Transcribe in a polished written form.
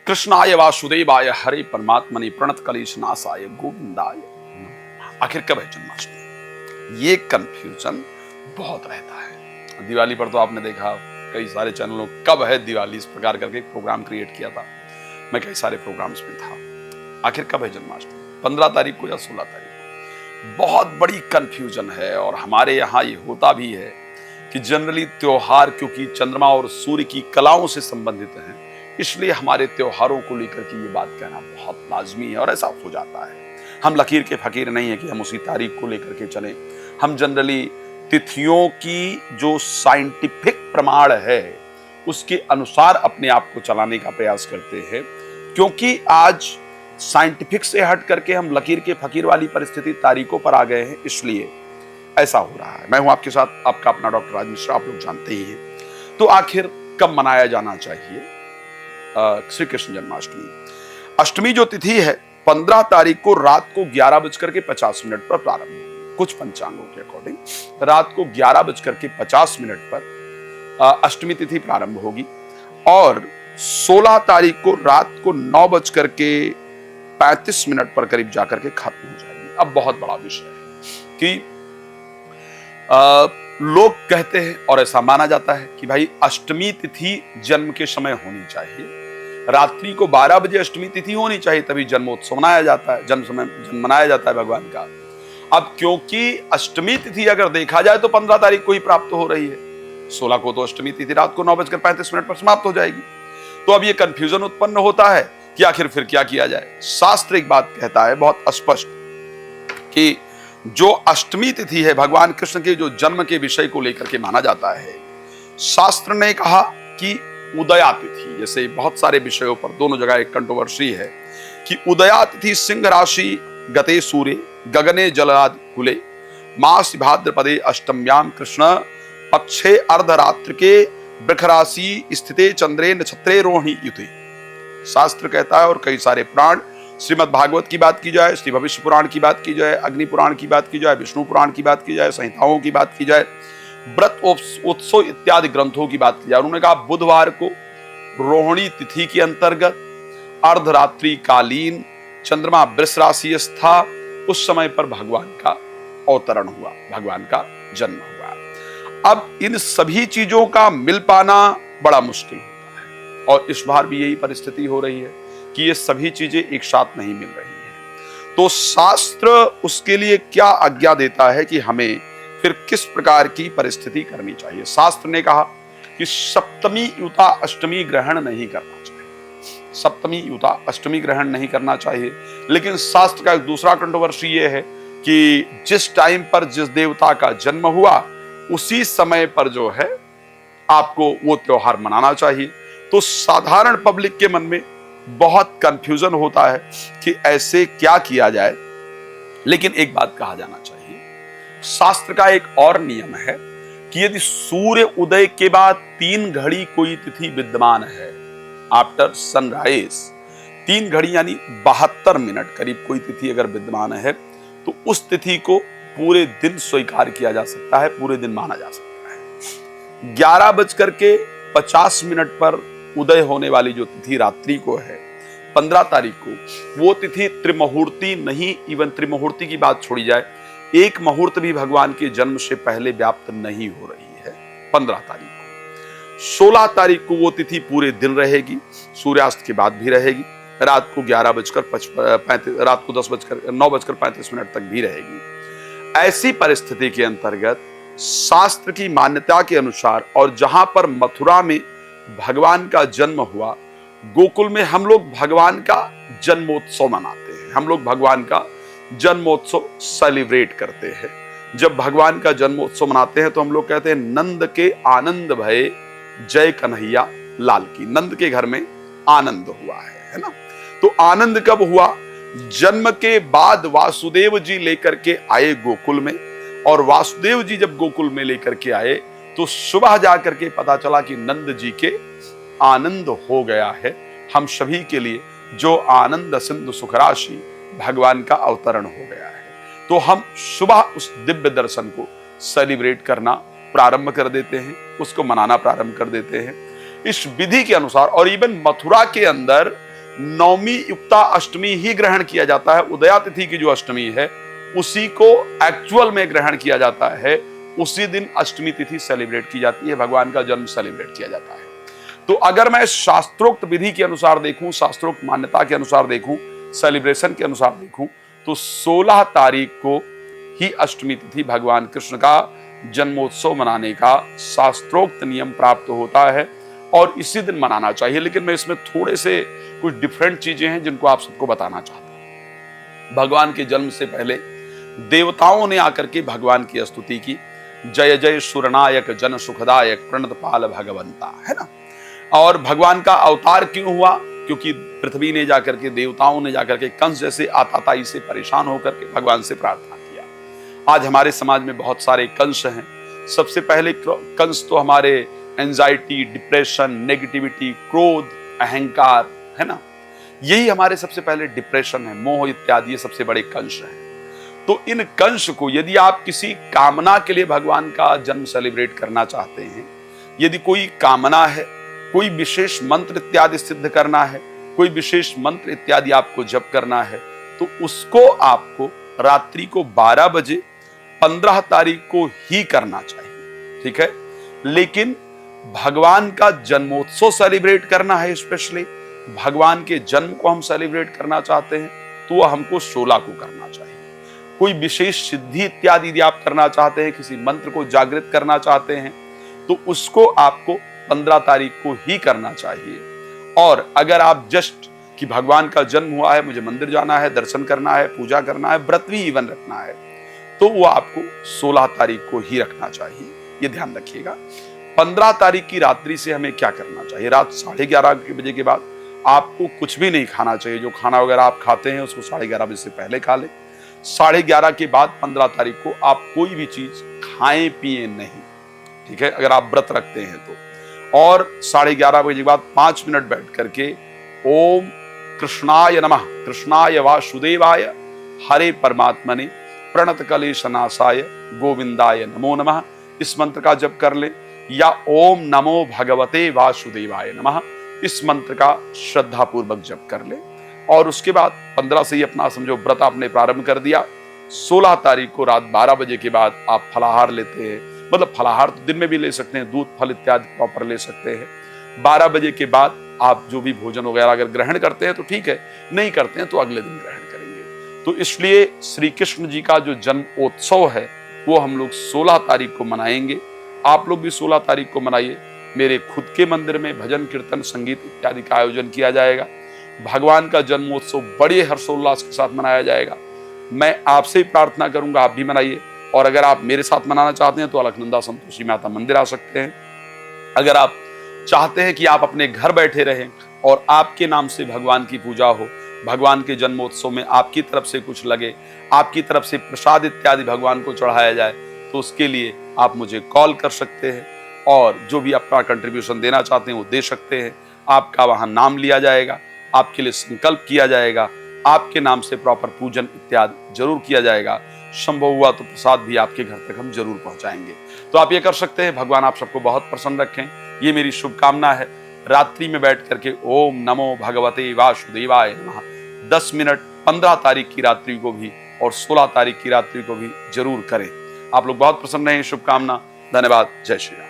कृष्णाय वासुदेवाय हरे परमात्मने प्रणत कलेश नाशाय गोविंदाय। आखिर कब है जन्माष्टमी? ये कंफ्यूजन बहुत रहता है। दिवाली पर तो आपने देखा कई सारे चैनलों कब है दिवाली इस प्रकार करके एक प्रोग्राम क्रिएट किया था। मैं कई सारे प्रोग्राम्स में था। आखिर कब है जन्माष्टमी? 15 तारीख को या 16 तारीख को? बहुत बड़ी कंफ्यूजन है। और हमारे यहाँ ये होता भी है कि जनरली त्योहार क्योंकि चंद्रमा और सूर्य की कलाओं से संबंधित हैं, इसलिए हमारे त्योहारों को लेकर के ये बात कहना बहुत लाजमी है और ऐसा हो जाता है। हम लकीर के फकीर नहीं है कि हम उसी तारीख को लेकर के चलें। हम जनरली तिथियों की जो साइंटिफिक प्रमाण है उसके अनुसार अपने आप को चलाने का प्रयास करते हैं, क्योंकि आज साइंटिफिक से हट करके हम लकीर के फकीर वाली परिस्थिति तारीखों पर आ गए हैं, इसलिए ऐसा हो रहा है। मैं हूं आपके साथ आपका अपना डॉक्टर राज मिश्रा, आप लोग जानते ही हैं। तो आखिर कब मनाया जाना चाहिए श्री कृष्ण जन्माष्टमी? अष्टमी जो तिथि है 15 तारीख को रात को 11:50 पर प्रारंभ होगी। कुछ पंचांगों के अकॉर्डिंग रात को 11:50 पर अष्टमी तिथि प्रारंभ होगी और 16 तारीख को रात को 9:35 पर करीब जाकर के खत्म हो जाएगी। अब बहुत बड़ा विषय है कि लोग कहते हैं और ऐसा माना जाता है कि भाई अष्टमी तिथि जन्म के समय होनी चाहिए, रात्रि को 12 बजे अष्टमी तिथि होनी चाहिए, तभी जन्मोत्सव मनाया जाता है, जन्म मनाया जाता है भगवान का। अब क्योंकि अष्टमी तिथि अगर देखा जाए तो 15 तारीख को ही प्राप्त हो रही है, 16 को तो अष्टमी तिथि रात को 9:35 पर समाप्त हो जाएगी। तो अब ये कंफ्यूजन उत्पन्न होता है कि आखिर फिर क्या किया जाए। शास्त्र एक बात कहता है बहुत स्पष्ट कि जो अष्टमी तिथि है भगवान कृष्ण के जो जन्म के विषय को लेकर के माना जाता है, शास्त्र ने कहा कि उदया तिथि, जैसे बहुत सारे विषयों पर दोनों जगह एक कंट्रोवर्सी है कि उदया तिथि सिंह राशि गते सूर्य गगने जलादि कुले मास भाद्रपदे अष्टम्याम कृष्ण पक्षे अर्धरात्र के वृष राशि स्थिते चंद्रे नक्षत्रे रोहिणी युते। शास्त्र कहता है और कई सारे पुराण, श्रीमद् भागवत की बात की जाए, श्री भविष्य पुराण की बात की जाए, अग्नि पुराण की बात की जाए, विष्णु पुराण की बात की जाए, संहिताओं की बात की जाए, व्रत उत्सव इत्यादि ग्रंथों की बात की जाए, उन्होंने कहा बुधवार को रोहिणी तिथि के अंतर्गत अर्धरात्रि कालीन चंद्रमा वृष राशि था, उस समय पर भगवान का अवतरण हुआ, भगवान का जन्म हुआ। अब इन सभी चीजों का मिल पाना बड़ा मुश्किल होता है और इस बार भी यही परिस्थिति हो रही है कि ये सभी चीजें एक साथ नहीं मिल रही हैं। तो शास्त्र उसके लिए क्या आज्ञा देता है कि हमें फिर किस प्रकार की परिस्थिति करनी चाहिए। शास्त्र ने कहा कि सप्तमी युता अष्टमी ग्रहण नहीं करना चाहिए, सप्तमी युता अष्टमी ग्रहण नहीं करना चाहिए। लेकिन शास्त्र का एक दूसरा कंट्रोवर्सी ये है कि जिस टाइम पर जिस देवता का जन्म हुआ उसी समय पर जो है आपको वो त्योहार मनाना चाहिए। तो साधारण पब्लिक के मन में बहुत कंफ्यूजन होता है कि ऐसे क्या किया जाए। लेकिन एक बात कहा जाना चाहिए, शास्त्र का एक और नियम है कि यदि सूर्य उदय के बाद 3 घड़ी कोई तिथि विद्यमान है, आफ्टर सनराइज 3 घड़ी यानी 72 मिनट करीब कोई तिथि अगर विद्यमान है तो उस तिथि को पूरे दिन स्वीकार किया जा सकता है, पूरे दिन माना जा सकता है। 11:50 पर उदय होने वाली जो तिथि रात्रि को है 15 तारीख को, वो तिथि त्रिमुहूर्ती नहीं, इवन त्रिमुहूर्ती की बात छोड़ी जाए, एक मुहूर्त भी भगवान के जन्म से पहले व्याप्त नहीं हो रही है 15 तारीख को। 16 तारीख को वो तिथि पूरे दिन रहेगी, सूर्यास्त के बाद भी रहेगी, रात को 11:35 रात को 9:35 तक भी रहेगी। ऐसी परिस्थिति के अंतर्गत शास्त्र की मान्यता के अनुसार और जहां पर मथुरा में भगवान का जन्म हुआ, गोकुल में हम लोग भगवान का जन्मोत्सव मनाते हैं, हम लोग भगवान का जन्मोत्सव सेलिब्रेट करते हैं। जब भगवान का जन्मोत्सव मनाते हैं तो हम लोग कहते हैं नंद के आनंद भये जय कन्हैया लाल की। नंद के घर में आनंद हुआ है ना। तो आनंद कब हुआ? जन्म के बाद वासुदेव जी लेकर के आए गोकुल में, और वासुदेव जी जब गोकुल में लेकर के आए तो सुबह जाकर के पता चला कि नंद जी के आनंद हो गया है। हम सभी के लिए जो आनंद सिंधु सुखराशि भगवान का अवतरण हो गया है, तो हम सुबह उस दिव्य दर्शन को सेलिब्रेट करना प्रारंभ कर देते हैं, उसको मनाना प्रारंभ कर देते हैं इस विधि के अनुसार। और इवन मथुरा के अंदर नवमी युक्ता अष्टमी ही ग्रहण किया जाता है। उदया तिथि की जो अष्टमी है उसी को एक्चुअल में ग्रहण किया जाता है। उसी दिन अष्टमी तिथि सेलिब्रेट की जाती है, भगवान का जन्म सेलिब्रेट किया जाता है। तो अगर मैं शास्त्रोक्त विधि के अनुसार देखूं, शास्त्रोक्त मान्यता के अनुसार देखूं, सेलिब्रेशन के अनुसार देखूं, तो 16 तारीख को ही अष्टमी तिथि भगवान कृष्ण का जन्मोत्सव मनाने का शास्त्रोक्त नियम प्राप्त होता है और इसी दिन मनाना चाहिए। लेकिन मैं इसमें थोड़े से कुछ डिफरेंट चीजें हैं जिनको आप सबको बताना चाहता हूं। भगवान के जन्म से पहले देवताओं ने आकर के भगवान की स्तुति की, जय जय सुरनायक जन सुखदायक प्रणत पाल भगवंता, है ना। और भगवान का अवतार क्यों हुआ? क्योंकि पृथ्वी ने जाकर के, देवताओं ने जाकर के कंस जैसे आताताई से परेशान होकर के भगवान से प्रार्थना किया। आज हमारे समाज में बहुत सारे कंस हैं। सबसे पहले कंस तो हमारे एंजाइटी, डिप्रेशन, नेगेटिविटी, क्रोध, अहंकार, है ना, यही हमारे सबसे पहले डिप्रेशन है, मोह इत्यादि, ये सबसे बड़े कंस हैं। तो इन कंस को यदि आप किसी कामना के लिए भगवान का जन्म सेलिब्रेट करना चाहते हैं, यदि कोई कामना है, कोई विशेष मंत्र इत्यादि सिद्ध करना है, कोई विशेष मंत्र इत्यादि आपको जप करना है, तो उसको आपको रात्रि को 12 बजे 15 तारीख को ही करना चाहिए, ठीक है। लेकिन भगवान का जन्मोत्सव सेलिब्रेट करना है, स्पेशली भगवान के जन्म को हम सेलिब्रेट करना चाहते हैं, तो वह हमको 16 को करना चाहिए। कोई विशेष सिद्धि इत्यादि यदि आप करना चाहते हैं, किसी मंत्र को जागृत करना चाहते हैं, तो उसको आपको 15 तारीख को ही करना चाहिए। और अगर आप जस्ट कि भगवान का जन्म हुआ है, मुझे मंदिर जाना है, दर्शन करना है, पूजा करना है, व्रत भी इवन रखना है, तो वो आपको 16 तारीख को ही रखना चाहिए, ये ध्यान रखिएगा। 15 तारीख की रात्रि से हमें क्या करना चाहिए? रात 11:30 बजे के बाद आपको कुछ भी नहीं खाना चाहिए। जो खाना वगैरह आप खाते हैं उसको 11:30 बजे से पहले खा लें। 11:30 के बाद 15 तारीख को आप कोई भी चीज खाएं पिए नहीं, ठीक है, अगर आप व्रत रखते हैं तो। और 11:30 बजे के बाद 5 मिनट बैठ करके ओम कृष्णाय नमः, कृष्णाय वासुदेवाय, हरे परमात्मने, प्रणत कलेशनाशाय, गोविंदाय नमो नमः, इस मंत्र का जप कर ले। या ओम नमो भगवते वासुदेवाय नमः, इस मंत्र का श्रद्धा पूर्वक जप कर ले। और उसके बाद 15 से ही अपना समझो व्रत आपने प्रारंभ कर दिया। 16 तारीख को रात 12 बजे के बाद आप फलाहार लेते हैं, मतलब फलाहार तो दिन में भी ले सकते हैं, दूध फल इत्यादि प्रॉपर ले सकते हैं। 12 बजे के बाद आप जो भी भोजन वगैरह अगर ग्रहण करते हैं तो ठीक है, नहीं करते हैं तो अगले दिन ग्रहण करेंगे। तो इसलिए श्री कृष्ण जी का जो जन्मोत्सव है वो हम लोग 16 तारीख को मनाएंगे। आप लोग भी 16 तारीख को मनाइए। मेरे खुद के मंदिर में भजन कीर्तन संगीत इत्यादि का आयोजन किया जाएगा। भगवान का जन्मोत्सव बड़े हर्षोल्लास के साथ मनाया जाएगा। मैं आपसे प्रार्थना करूंगा आप भी मनाइए। और अगर आप मेरे साथ मनाना चाहते हैं तो अलकनंदा संतोषी माता मंदिर आ सकते हैं। अगर आप चाहते हैं कि आप अपने घर बैठे रहें और आपके नाम से भगवान की पूजा हो, भगवान के जन्मोत्सव में आपकी तरफ से कुछ लगे, आपकी तरफ से प्रसाद इत्यादि भगवान को चढ़ाया जाए, तो उसके लिए आप मुझे कॉल कर सकते हैं और जो भी अपना कंट्रीब्यूशन देना चाहते हैं वो दे सकते हैं। आपका वहां नाम लिया जाएगा, आपके लिए संकल्प किया जाएगा, आपके नाम से प्रॉपर पूजन इत्यादि जरूर किया जाएगा। संभव हुआ तो प्रसाद भी आपके घर तक हम जरूर पहुंचाएंगे। तो आप ये कर सकते हैं। भगवान आप सबको बहुत प्रसन्न रखें, ये मेरी शुभकामना है। रात्रि में बैठ करके ओम नमो भगवते वासुदेवाय नमः 10 मिनट 15 तारीख की रात्रि को भी और 16 तारीख की रात्रि को भी जरूर करें। आप लोग बहुत प्रसन्न रहें, शुभकामना। धन्यवाद। जय श्री राम।